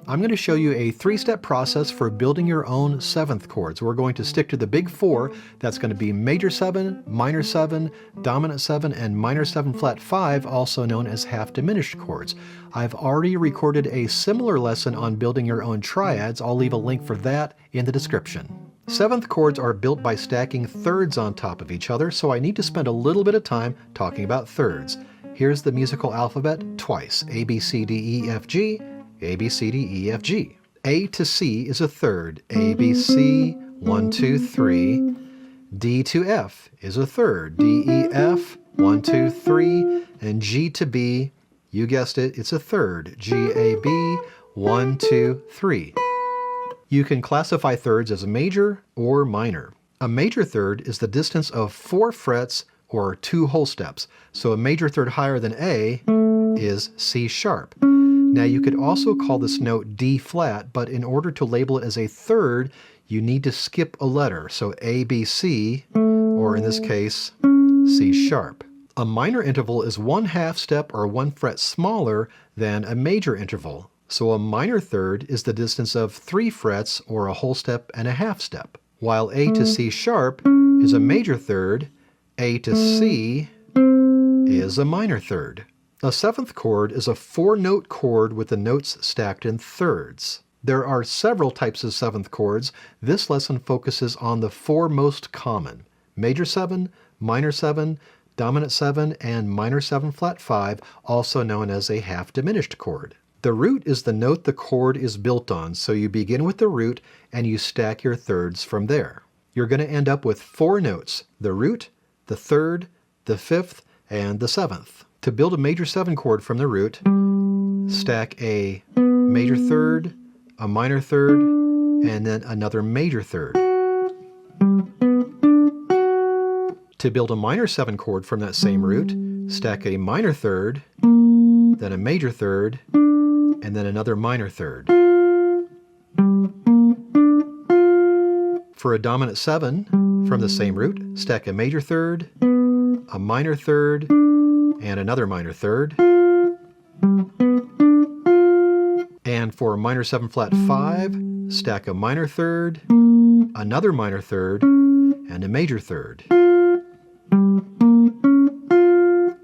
I'm going to show you a 3-step process for building your own 7th chords. We're going to stick to the big 4. That's going to be major 7, minor 7, dominant 7, and minor 7 flat 5, also known as half-diminished chords. I've already recorded a similar lesson on building your own triads. I'll leave a link for that in the description. 7th chords are built by stacking thirds on top of each other, so I need to spend a little bit of time talking about thirds. Here's the musical alphabet twice: A, B, C, D, E, F, G, A, B, C, D, E, F, G. A to C is a third. A, B, C, 1, 2, 3. D to F is a third. D, E, F, 1, 2, 3. And G to B, you guessed it, it's a third. G, A, B, 1, 2, 3. You can classify thirds as major or minor. A major third is the distance of 4 frets or 2 whole steps. So a major third higher than A is C sharp. Now you could also call this note D flat, but in order to label it as a third, you need to skip a letter. So A, B, C, or in this case, C sharp. A minor interval is 1/2 step or 1 fret smaller than a major interval. So a minor third is the distance of 3 frets or a whole step and a half step. While A to C sharp is a major third, A to C is a minor third. A 7th chord is a 4-note chord with the notes stacked in thirds. There are several types of 7th chords. This lesson focuses on the 4 most common: major 7, minor 7, dominant 7, and minor 7 flat 5, also known as a half-diminished chord. The root is the note the chord is built on, so you begin with the root and you stack your thirds from there. You're going to end up with 4 notes: the root, the third, the 5th, and the 7th. To build a major 7 chord from the root, stack a major third, a minor third, and then another major third. To build a minor 7 chord from that same root, stack a minor third, then a major third, and then another minor third. For a dominant 7, from the same root, stack a major third, a minor third, and another minor third. And for a minor 7 flat 5, stack a minor third, another minor third, and a major third.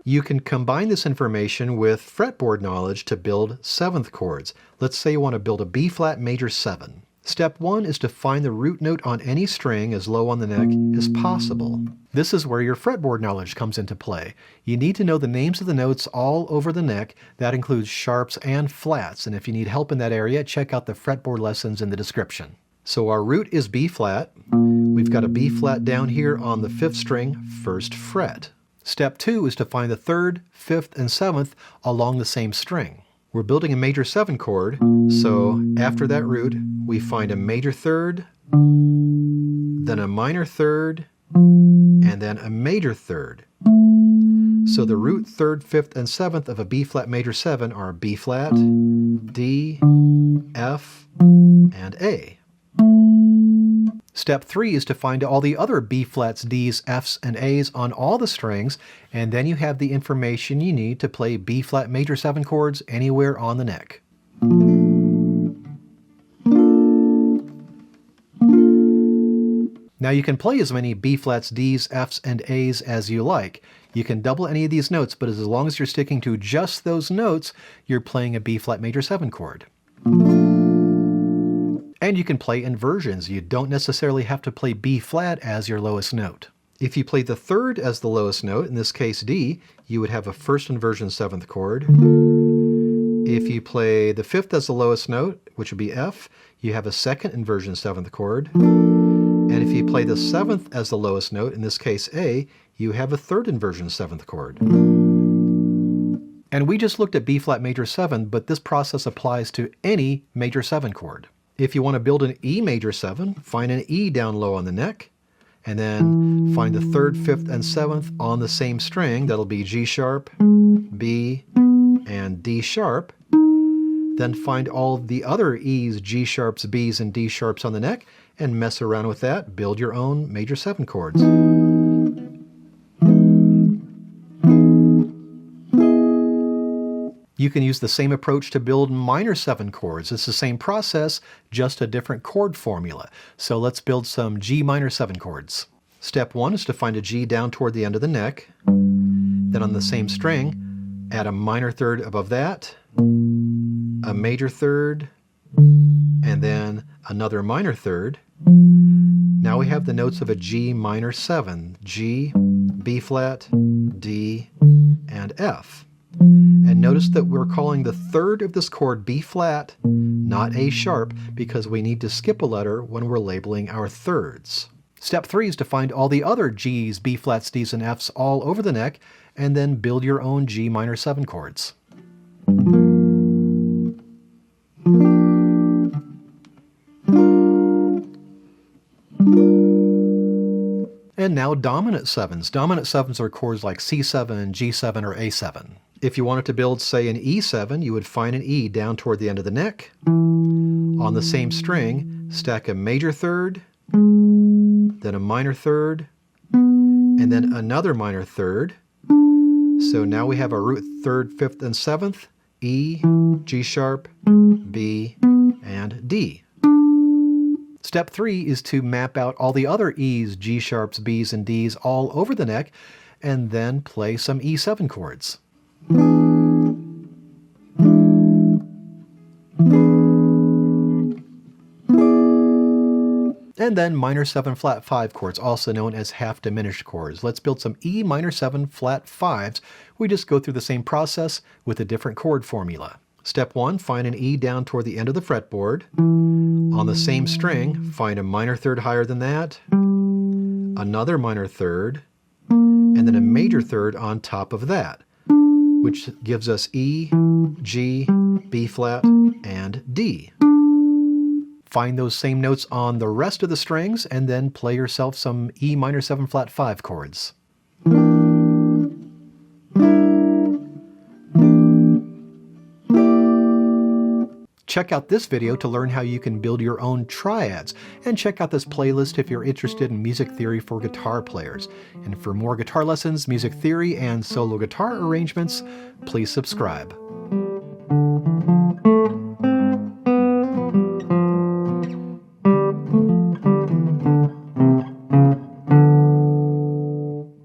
You can combine this information with fretboard knowledge to build 7th chords. Let's say you want to build a B flat major 7. Step 1 is to find the root note on any string as low on the neck as possible. This is where your fretboard knowledge comes into play. You need to know the names of the notes all over the neck. That includes sharps and flats, and if you need help in that area, check out the fretboard lessons in the description. So our root is B flat. We've got a B flat down here on the 5th string, 1st fret. Step 2 is to find the 3rd, 5th, and 7th along the same string. We're building a major 7 chord, so after that root, we find a major third, then a minor third, and then a major third. So the root, 3rd, 5th, and 7th of a B flat major 7 are B flat, D, F, and A. Step 3 is to find all the other B flats, Ds, Fs, and As on all the strings, and then you have the information you need to play B flat major 7 chords anywhere on the neck. Now you can play as many B flats, Ds, Fs, and As as you like. You can double any of these notes, but as long as you're sticking to just those notes, you're playing a B flat major 7 chord. And you can play inversions. You don't necessarily have to play B flat as your lowest note. If you play the 3rd as the lowest note, in this case D, you would have a 1st inversion 7th chord. If you play the 5th as the lowest note, which would be F, you have a 2nd inversion 7th chord. And if you play the 7th as the lowest note, in this case A, you have a 3rd inversion 7th chord. And we just looked at B flat major 7, but this process applies to any major 7 chord. If you want to build an E major 7, find an E down low on the neck, and then find the 3rd, 5th, and 7th on the same string. That'll be G sharp, B, and D sharp. Then find all the other E's, G sharps, B's, and D sharps on the neck, and mess around with that. Build your own major 7 chords. You can use the same approach to build minor 7 chords. It's the same process, just a different chord formula. So let's build some G minor 7 chords. Step 1 is to find a G down toward the end of the neck. Then on the same string, add a minor third above that, a major third, and then another minor third. Now we have the notes of a G minor 7, G, B flat, D, and F. And notice that we're calling the third of this chord B flat, not A sharp, because we need to skip a letter when we're labeling our thirds. Step 3 is to find all the other G's, B flats, D's, and F's all over the neck, and then build your own G minor 7 chords. And now dominant 7s. Dominant 7s are chords like C7, G7, or A7. If you wanted to build, say, an E7, you would find an E down toward the end of the neck. On the same string, stack a major third, then a minor third, and then another minor third. So now we have a root 3rd, 5th, and 7th, E, G sharp, B, and D. Step 3 is to map out all the other E's, G sharps, B's, and D's all over the neck, and then play some E7 chords. And then minor 7 flat 5 chords, also known as half-diminished chords. Let's build some E minor 7 flat 5s. We just go through the same process with a different chord formula. Step 1, find an E down toward the end of the fretboard. On the same string, find a minor third higher than that, another minor third, and then a major third on top of that, which gives us E, G, B flat, and D. Find those same notes on the rest of the strings, and then play yourself some E minor 7 flat 5 chords. Check out this video to learn how you can build your own triads, and check out this playlist if you're interested in music theory for guitar players. And for more guitar lessons, music theory, and solo guitar arrangements, please subscribe.